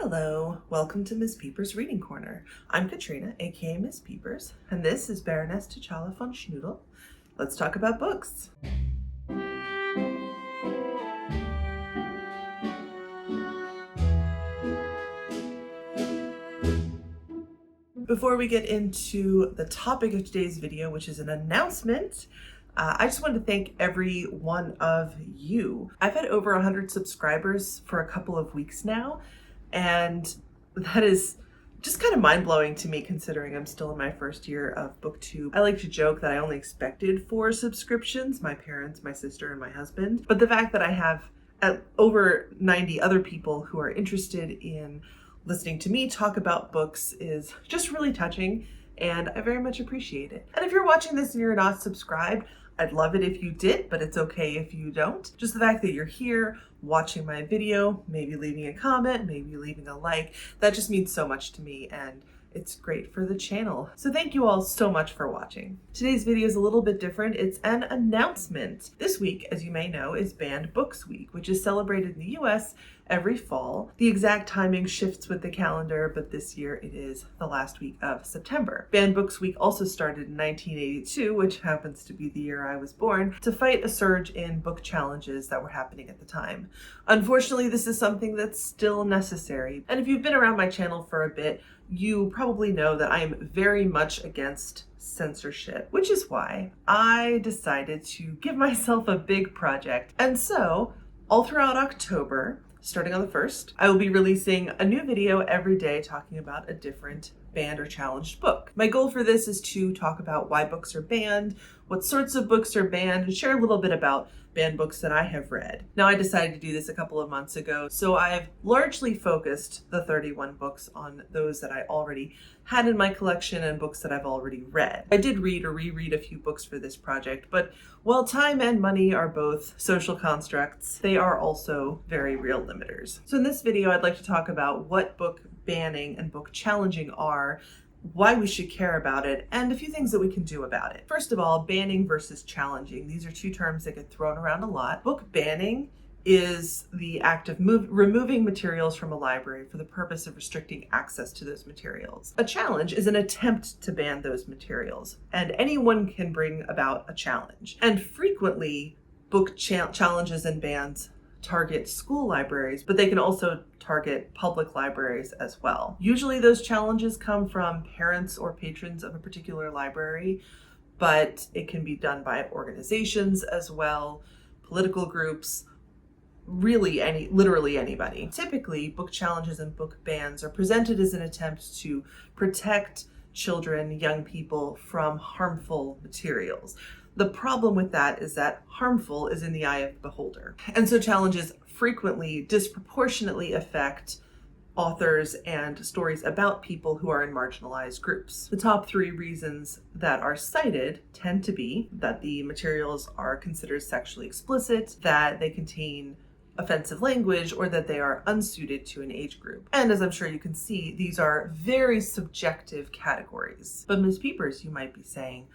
Hello, welcome to Miss Peepers Reading Corner. I'm Katrina, aka Miss Peepers, and this is Baroness T'Challa von Schnoodle. Let's talk about books. Before we get into the topic of today's video, which is an announcement, I just wanted to thank every one of you. I've had over 100 subscribers for a couple of weeks now, and that is just kind of mind-blowing to me considering I'm still in my first year of BookTube. I like to joke that I only expected 4 subscriptions, my parents, my sister, and my husband. But the fact that I have over 90 other people who are interested in listening to me talk about books is just really touching, and I very much appreciate it. And if you're watching this and you're not subscribed, I'd love it if you did, but it's okay if you don't. Just the fact that you're here watching my video, maybe leaving a comment, maybe leaving a like, that just means so much to me, and it's great for the channel. So thank you all so much for watching. Today's video is a little bit different. It's an announcement. This week, as you may know, is Banned Books Week, which is celebrated in the US every fall. The exact timing shifts with the calendar, but this year it is the last week of September. Banned Books Week also started in 1982, which happens to be the year I was born, to fight a surge in book challenges that were happening at the time. Unfortunately, this is something that's still necessary. And if you've been around my channel for a bit, you probably know that I am very much against censorship, which is why I decided to give myself a big project. And so, all throughout October, starting on the 1st, I will be releasing a new video every day talking about a different banned or challenged book. My goal for this is to talk about why books are banned, what sorts of books are banned, and share a little bit about banned books that I have read. Now, I decided to do this a couple of months ago, so I've largely focused the 31 books on those that I already had in my collection and books that I've already read. I did read or reread a few books for this project, but while time and money are both social constructs, they are also very real limiters. So in this video, I'd like to talk about what book banning and book challenging are, why we should care about it, and a few things that we can do about it. First of all, banning versus challenging. These are two terms that get thrown around a lot. Book banning is the act of removing materials from a library for the purpose of restricting access to those materials. A challenge is an attempt to ban those materials, and anyone can bring about a challenge. And frequently, book challenges and bans target school libraries, but they can also target public libraries as well. Usually those challenges come from parents or patrons of a particular library, but it can be done by organizations as well, political groups, literally anybody. Typically, book challenges and book bans are presented as an attempt to protect children, young people from harmful materials. The problem with that is that harmful is in the eye of the beholder. And so challenges frequently disproportionately affect authors and stories about people who are in marginalized groups. The top 3 reasons that are cited tend to be that the materials are considered sexually explicit, that they contain offensive language, or that they are unsuited to an age group. And as I'm sure you can see, these are very subjective categories. But Ms. Peepers, you might be saying,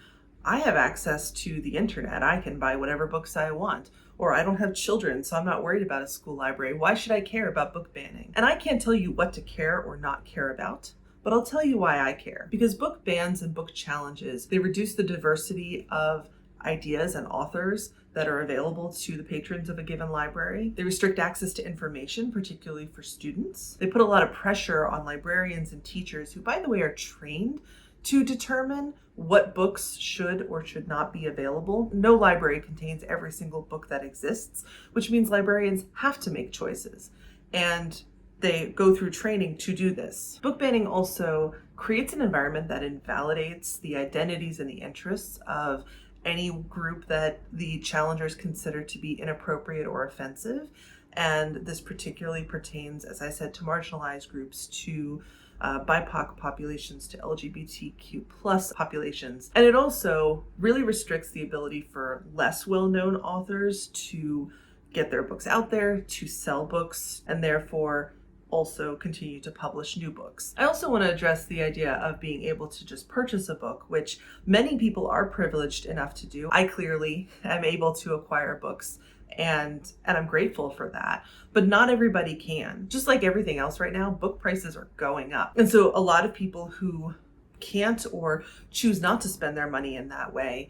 I have access to the internet. I can buy whatever books I want. Or I don't have children, so I'm not worried about a school library. Why should I care about book banning? And I can't tell you what to care or not care about, but I'll tell you why I care. Because book bans and book challenges, they reduce the diversity of ideas and authors that are available to the patrons of a given library. They restrict access to information, particularly for students. They put a lot of pressure on librarians and teachers, who, by the way, are trained to determine what books should or should not be available. No library contains every single book that exists, which means librarians have to make choices, and they go through training to do this. Book banning also creates an environment that invalidates the identities and the interests of any group that the challengers consider to be inappropriate or offensive. And this particularly pertains, as I said, to marginalized groups, to BIPOC populations, to LGBTQ plus populations. And it also really restricts the ability for less well-known authors to get their books out there, to sell books, and therefore also continue to publish new books. I also want to address the idea of being able to just purchase a book, which many people are privileged enough to do. I clearly am able to acquire books and I'm grateful for that. But not everybody can. Just like everything else right now, book prices are going up. And so a lot of people who can't or choose not to spend their money in that way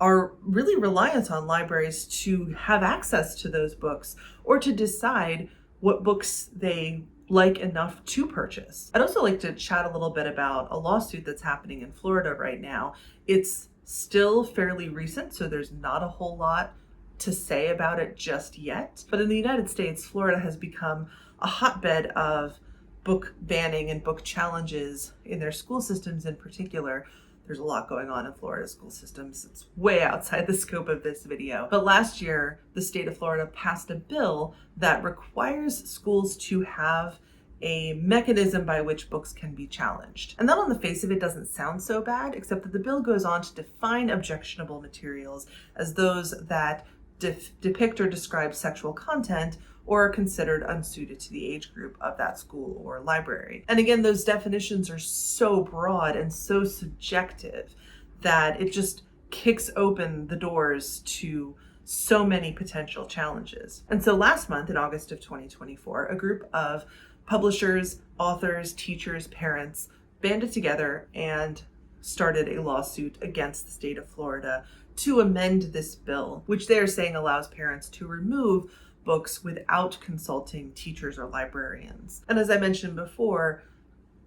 are really reliant on libraries to have access to those books or to decide what books they like enough to purchase. I'd also like to chat a little bit about a lawsuit that's happening in Florida right now. It's still fairly recent, so there's not a whole lot to say about it just yet. But in the United States, Florida has become a hotbed of book banning and book challenges in their school systems in particular. There's a lot going on in Florida school systems. It's way outside the scope of this video. But last year, the state of Florida passed a bill that requires schools to have a mechanism by which books can be challenged. And that on the face of it doesn't sound so bad, except that the bill goes on to define objectionable materials as those that depict or describe sexual content or are considered unsuited to the age group of that school or library. And again, those definitions are so broad and so subjective that it just kicks open the doors to so many potential challenges. And so last month, in August of 2024, a group of publishers, authors, teachers, parents banded together and started a lawsuit against the state of Florida to amend this bill, which they are saying allows parents to remove books without consulting teachers or librarians. And as I mentioned before,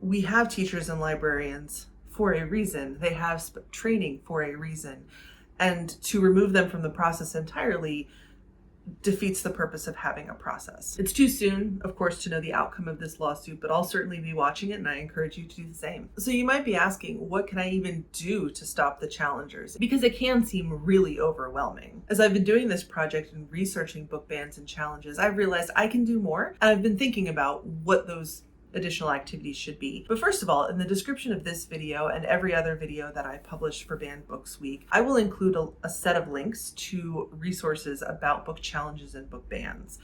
we have teachers and librarians for a reason. They have training for a reason. And to remove them from the process entirely defeats the purpose of having a process. It's too soon, of course, to know the outcome of this lawsuit, but I'll certainly be watching it and I encourage you to do the same. So you might be asking, what can I even do to stop the challengers? Because it can seem really overwhelming. As I've been doing this project and researching book bans and challenges, I've realized I can do more, and I've been thinking about what those additional activities should be. But first of all, in the description of this video and every other video that I publish for Banned Books Week, I will include a set of links to resources about book challenges and book bans.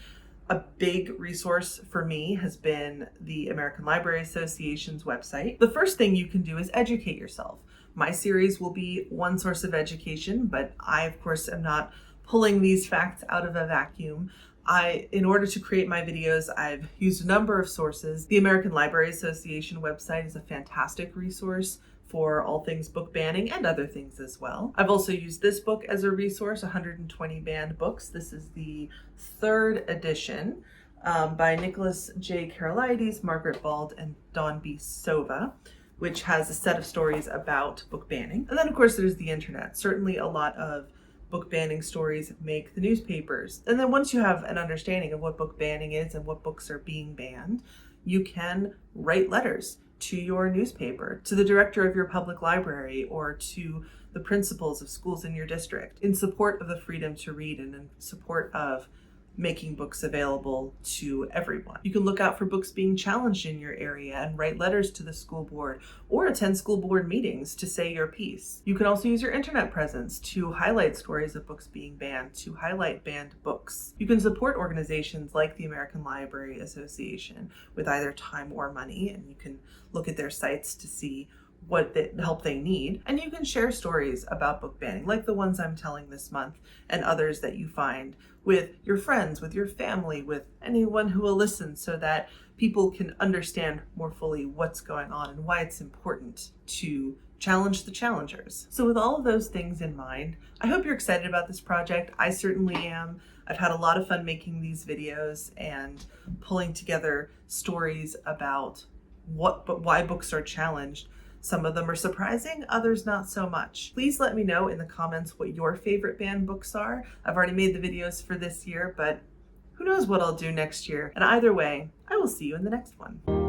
A big resource for me has been the American Library Association's website. The first thing you can do is educate yourself. My series will be one source of education, but I, of course, am not pulling these facts out of a vacuum. In order to create my videos, I've used a number of sources. The American Library Association website is a fantastic resource for all things book banning and other things as well. I've also used this book as a resource, 120 Banned Books. This is the third edition by Nicholas J. Karolaides, Margaret Bald, and Dawn B. Sova, which has a set of stories about book banning. And then, of course, there's the internet. Certainly a lot of book banning stories make the newspapers. And then once you have an understanding of what book banning is and what books are being banned, you can write letters to your newspaper, to the director of your public library, or to the principals of schools in your district in support of the freedom to read and in support of making books available to everyone. You can look out for books being challenged in your area and write letters to the school board or attend school board meetings to say your piece. You can also use your internet presence to highlight stories of books being banned, to highlight banned books. You can support organizations like the American Library Association with either time or money, and you can look at their sites to see what help they need. And you can share stories about book banning, like the ones I'm telling this month, and others that you find with your friends, with your family, with anyone who will listen, so that people can understand more fully what's going on and why it's important to challenge the challengers. So with all of those things in mind, I hope you're excited about this project. I certainly am. I've had a lot of fun making these videos and pulling together stories about why books are challenged. Some of them are surprising, others not so much. Please let me know in the comments what your favorite banned books are. I've already made the videos for this year, but who knows what I'll do next year. And either way, I will see you in the next one.